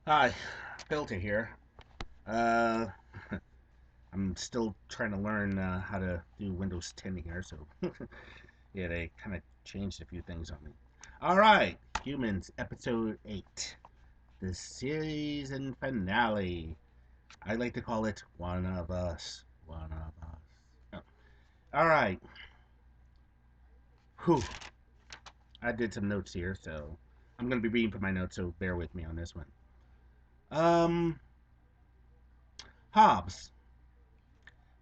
Hi, Filter here. Uh, I'm still trying to learn how to do Windows 10 here, so yeah, they kind of changed a few things on me. All right, Humans, Episode 8, the season finale. I like to call it One of Us. One of Us. All right, whew. I did some notes here, so I'm going to be reading from my notes, so bear with me on this one. Um, Hobbs.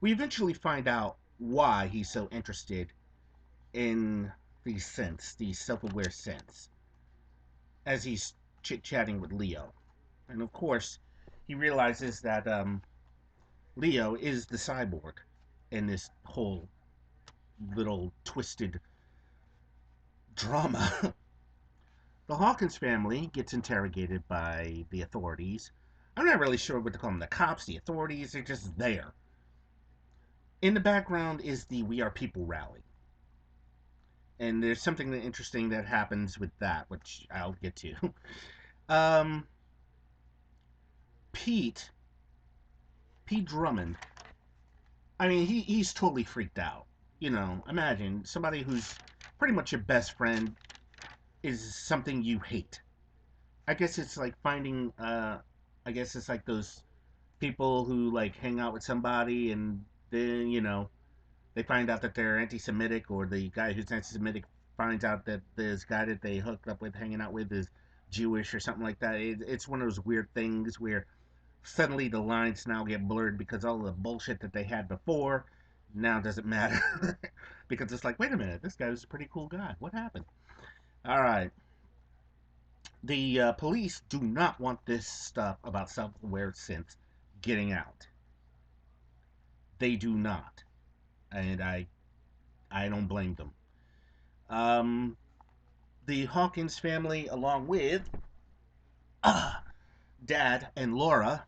We eventually find out why he's so interested in these scents, these self-aware scents, as he's chit-chatting with Leo. And of course, he realizes that Leo is the cyborg in this whole little twisted drama. The Hawkins family gets interrogated by the authorities. I'm not really sure what to call them. The cops, the authorities, they're just there. In the background is the We Are People rally. And there's something interesting that happens with that, which I'll get to. Um, Pete Pete Drummond. I mean, he's totally freaked out. Imagine somebody who's pretty much your best friend is something you hate. I guess it's like finding. I guess it's like those people who like hang out with somebody and then they find out that they're anti-Semitic, or the guy who's anti-Semitic finds out that this guy that they hooked up with, hanging out with, is Jewish or something like that. It's one of those weird things where suddenly the lines now get blurred because all the bullshit that they had before now doesn't matter. Because it's like, wait a minute, this guy was a pretty cool guy. What happened? All right. The police do not want this stuff about self-aware synths getting out. They do not, and I don't blame them. Um, the Hawkins family, along with Dad and Laura,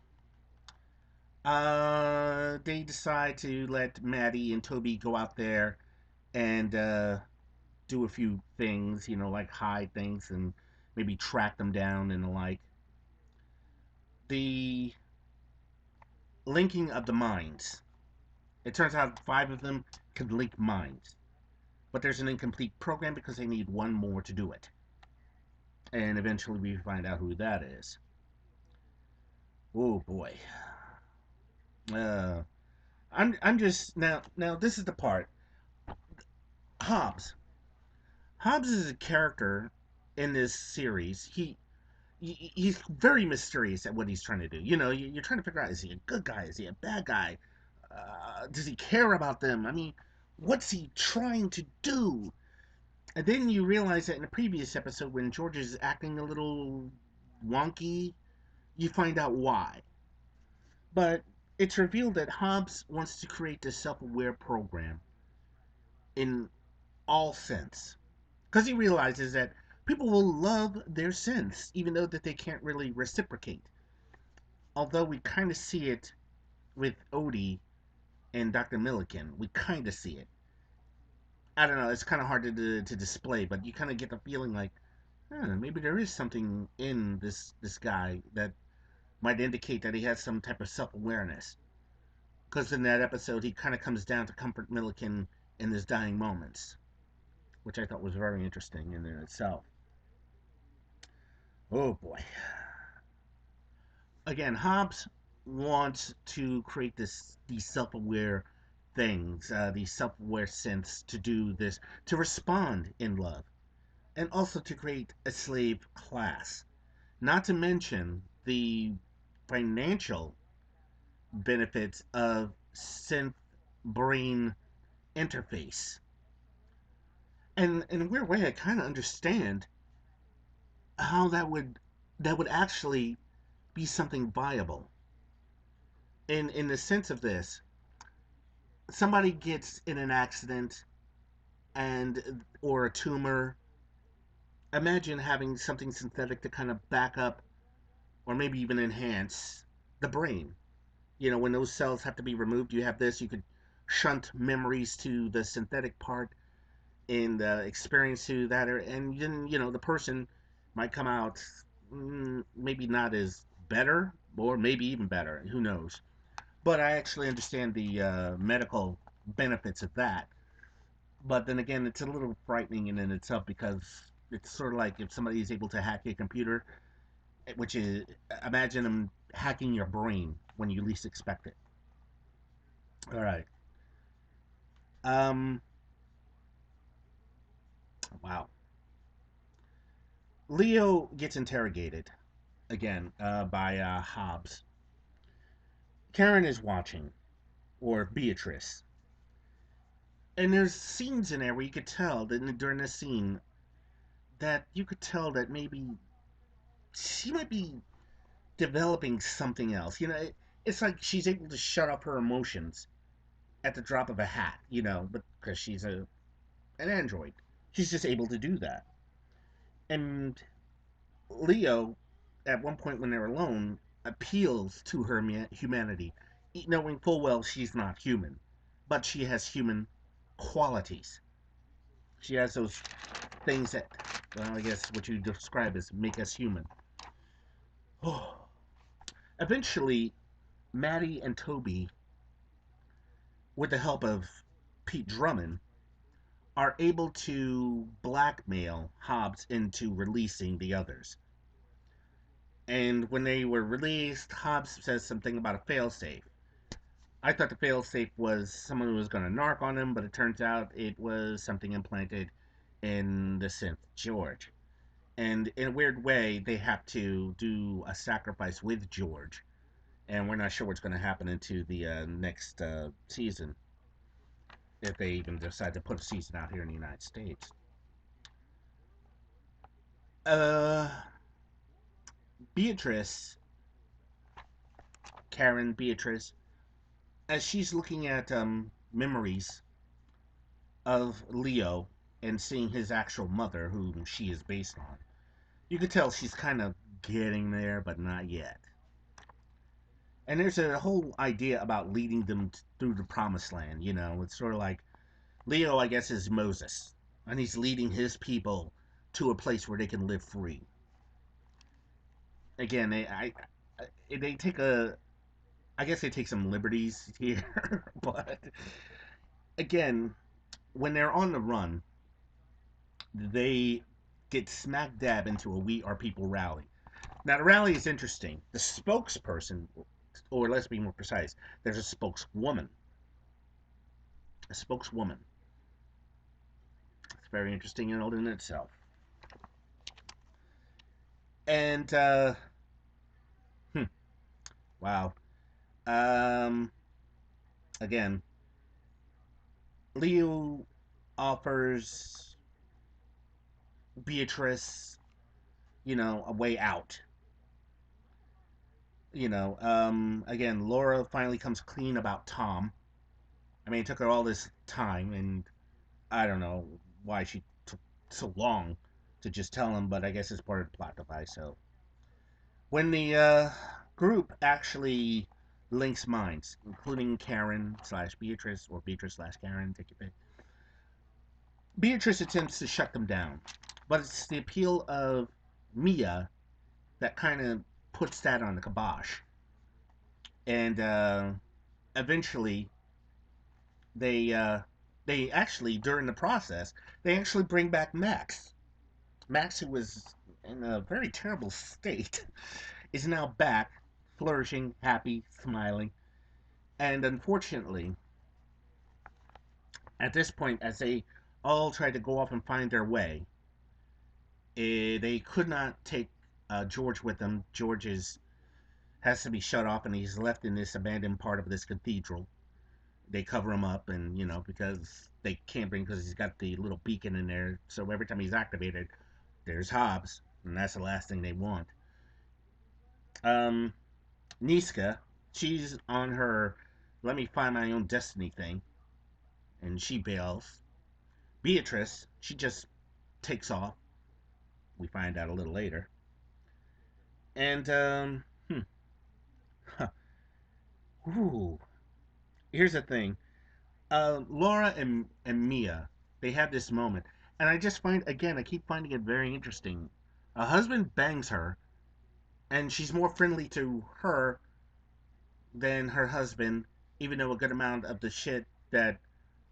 they decide to let Maddie and Toby go out there and do a few things, like hide things and maybe track them down and the like. The linking of the minds. It turns out five of them can link minds, but there's an incomplete program because they need one more to do it. And eventually we find out who that is. Oh boy. Uh, I'm just now. This is the part. Hobbs. Hobbs is a character in this series. He's very mysterious at what he's trying to do. You're trying to figure out, is he a good guy? Is he a bad guy? Does he care about them? I mean, what's he trying to do? And then you realize that in the previous episode, when George is acting a little wonky, you find out why. But it's revealed that Hobbs wants to create this self-aware program in all sense, because he realizes that people will love their sense, even though that they can't really reciprocate. Although we kind of see it with Odie and Dr. Milliken. We kind of see it. I don't know. It's kind of hard to display, but you kind of get the feeling like, maybe there is something in this guy that might indicate that he has some type of self awareness. Because in that episode, he kind of comes down to comfort Milliken in his dying moments, which I thought was very interesting in itself. Oh boy. Again, Hobbes wants to create these self-aware things, these self-aware sense to do this, to respond in love, and also to create a slave class. Not to mention the financial benefits of synth brain interface. And in a weird way, I kind of understand how that would actually be something viable. In the sense of this, somebody gets in an accident and or a tumor. Imagine having something synthetic to kind of back up or maybe even enhance the brain. When those cells have to be removed, you have this. You could shunt memories to the synthetic part and experience to that, and then the person might come out maybe not as better, or maybe even better. Who knows? But I actually understand the medical benefits of that. But then again, it's a little frightening in itself because it's sort of like if somebody is able to hack a computer, which is imagine them hacking your brain when you least expect it. All right. Um. Wow. Leo gets interrogated again by Hobbs. Karen is watching, or Beatrice, and there's scenes in there where you could tell that during this scene that you could tell that maybe she might be developing something else. It's like she's able to shut up her emotions at the drop of a hat. But because she's an android, she's just able to do that. And Leo, at one point when they're alone, appeals to her humanity, knowing full well she's not human, but she has human qualities. She has those things that, well, I guess what you describe as make us human. Eventually, Maddie and Toby, with the help of Pete Drummond, are able to blackmail Hobbs into releasing the others. And when they were released, Hobbs says something about a failsafe. I thought the failsafe was someone who was going to narc on him, but it turns out it was something implanted in the synth George. And in a weird way, they have to do a sacrifice with George. And we're not sure what's going to happen into the next season, if they even decide to put a season out here in the United States. Uh, Beatrice, Karen Beatrice, as she's looking at memories of Leo and seeing his actual mother, whom she is based on, you could tell she's kind of getting there, but not yet. And there's a whole idea about leading them through the promised land. It's sort of like Leo, I guess, is Moses, and he's leading his people to a place where they can live free. Again, they take I guess they take some liberties here, but again, when they're on the run, they get smack dab into a We Are People rally. Now, the rally is interesting. The spokesperson, or let's be more precise, there's a spokeswoman. A spokeswoman. It's very interesting in and in itself. And, hmm, wow. Um, Again, Leo offers Beatrice, a way out. Again, Laura finally comes clean about Tom. I mean, it took her all this time, and I don't know why she took so long to just tell him, but I guess it's part of the plot device. So when the group actually links minds, including Karen slash Beatrice or Beatrice slash Karen, take your pick. Beatrice attempts to shut them down, but it's the appeal of Mia that kind of puts that on the kibosh. And eventually, they they actually during the process they actually bring back Max. Max, who was in a very terrible state, is now back, flourishing, happy, smiling. And unfortunately, at this point, as they all try to go off and find their way, they could not take George with them. George has to be shut off, and he's left in this abandoned part of this cathedral. They cover him up, and because they can't bring because he's got the little beacon in there. So every time he's activated, there's Hobbs, and that's the last thing they want. Um, Niska, she's on her "let me find my own destiny" thing, and she bails. Beatrice, she just takes off. We find out a little later. And huh, ooh, here's the thing. Laura and Mia, they have this moment, and I just find again, I keep finding it very interesting. A husband bangs her, and she's more friendly to her than her husband, even though a good amount of the shit that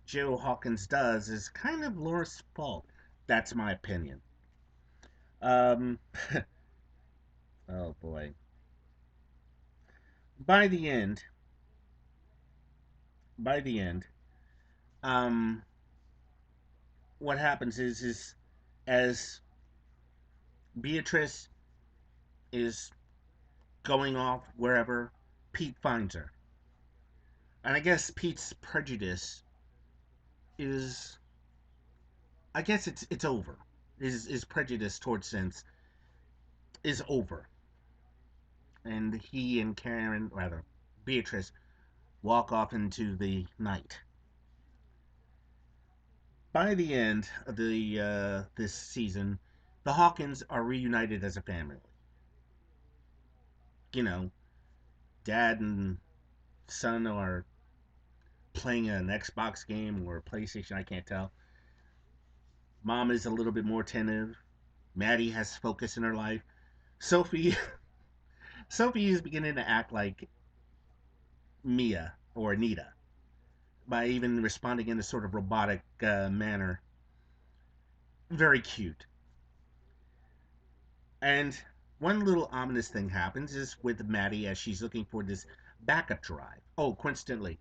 Joe Hawkins does is kind of Laura's fault. That's my opinion. Um, oh boy. By the end, by the end, um, what happens is as Beatrice is going off wherever, Pete finds her, and I guess Pete's prejudice is, I guess it's over. His prejudice towards sense is over, and he and Karen, rather Beatrice, walk off into the night. By the end of the this season, the Hawkins are reunited as a family. You know, dad and son are playing an Xbox game or a PlayStation. I can't tell. Mom is a little bit more attentive. Maddie has focus in her life. Sophie, Sophie is beginning to act like Mia or Anita by even responding in a sort of robotic manner. Very cute. And one little ominous thing happens is with Maddie as she's looking for this backup drive. Oh, coincidentally,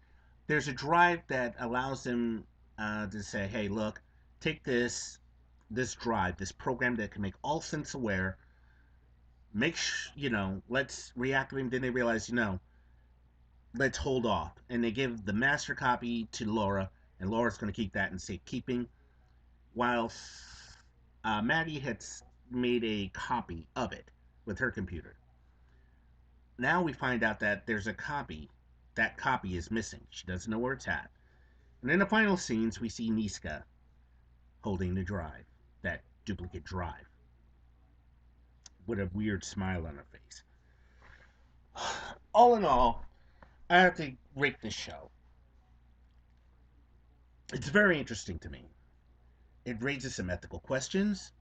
there's a drive that allows them to say, "Hey, look, take this drive, this program that can make all sense aware. Let's reactivate." Then they realize, let's hold off, and they give the master copy to Laura, and Laura's going to keep that in safekeeping, while Maddie had made a copy of it with her computer. Now we find out that there's a copy. That copy is missing. She doesn't know where it's at. And in the final scenes, we see Niska holding the drive, that duplicate drive, with a weird smile on her face. All in all, I have to rate this show. It's very interesting to me. It raises some ethical questions.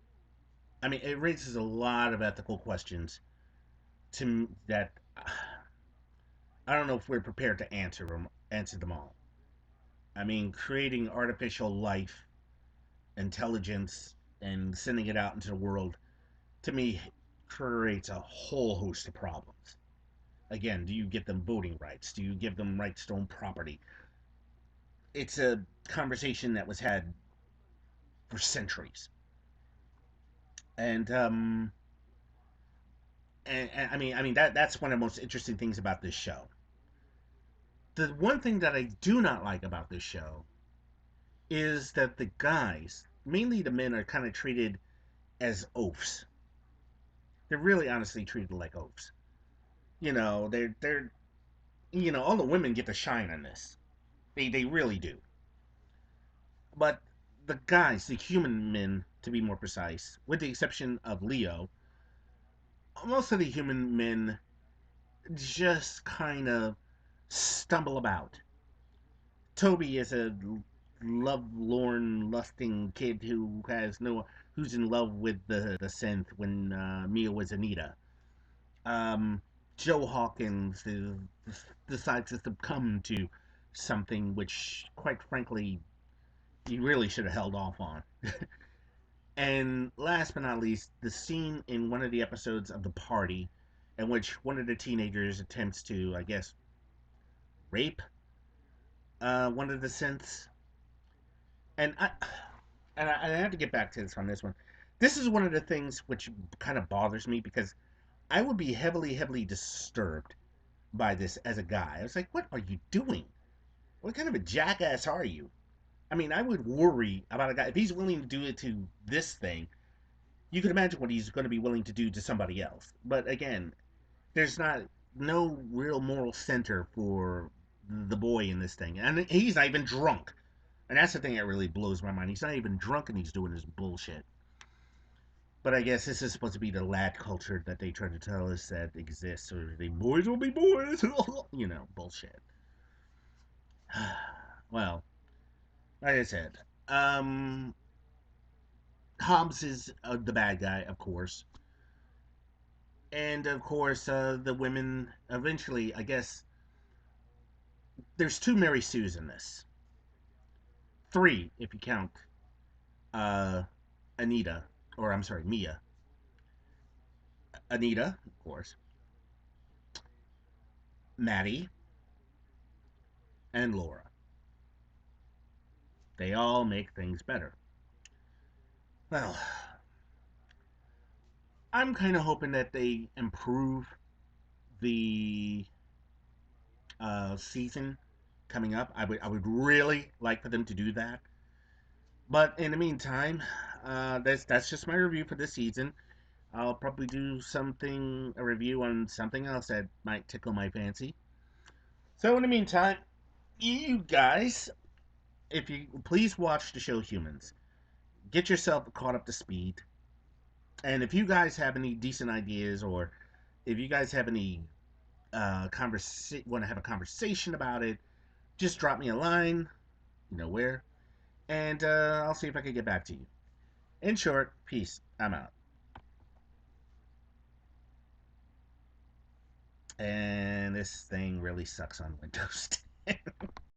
I mean, it raises a lot of ethical questions to that I don't know if we're prepared to answer them all. I mean, creating artificial life, intelligence, and sending it out into the world, to me, creates a whole host of problems. Again, do you give them voting rights? Do you give them rights to own property? It's a conversation that was had for centuries, and I mean that's one of the most interesting things about this show. The one thing that I do not like about this show is that the guys, mainly the men, are kind of treated as oafs. They're really honestly treated like oafs. They're all the women get to shine on this. They really do. But the guys, the human men to be more precise, with the exception of Leo, most of the human men just kind of stumble about. Toby is a lovelorn, lusting kid who's in love with the synth when Mia was Anita. Um, Joe Hawkins decides to succumb to something which, quite frankly, he really should have held off on. And last but not least, the scene in one of the episodes of The Party in which one of the teenagers attempts to, I guess, rape one of the synths. And I have to get back to this on this one. This is one of the things which kind of bothers me because I would be heavily, heavily disturbed by this as a guy. I was like, what are you doing? What kind of a jackass are you? I mean, I would worry about a guy if he's willing to do it to this thing. You can imagine what he's going to be willing to do to somebody else. But again, there's no real moral center for the boy in this thing, and he's not even drunk. And that's the thing that really blows my mind. He's not even drunk and he's doing this bullshit. But I guess this is supposed to be the lad culture that they try to tell us that exists, or the boys will be boys, bullshit. Well, like I said, um, Hobbs is the bad guy, of course. And of course, the women eventually, I guess, there's two Mary Sues in this. Three, if you count uh, Anita, or I'm sorry, Mia. Anita, of course, Maddie, and Laura. They all make things better. Well, I'm kind of hoping that they improve the season coming up. I would really like for them to do that. But in the meantime, that's just my review for this season. I'll probably do a review on something else that might tickle my fancy. So in the meantime, you guys, if you please watch the show Humans, get yourself caught up to speed. And if you guys have any decent ideas, or if you guys have any want to have a conversation about it, just drop me a line. You know where, and I'll see if I can get back to you. In short, peace. I'm out. And this thing really sucks on Windows 10.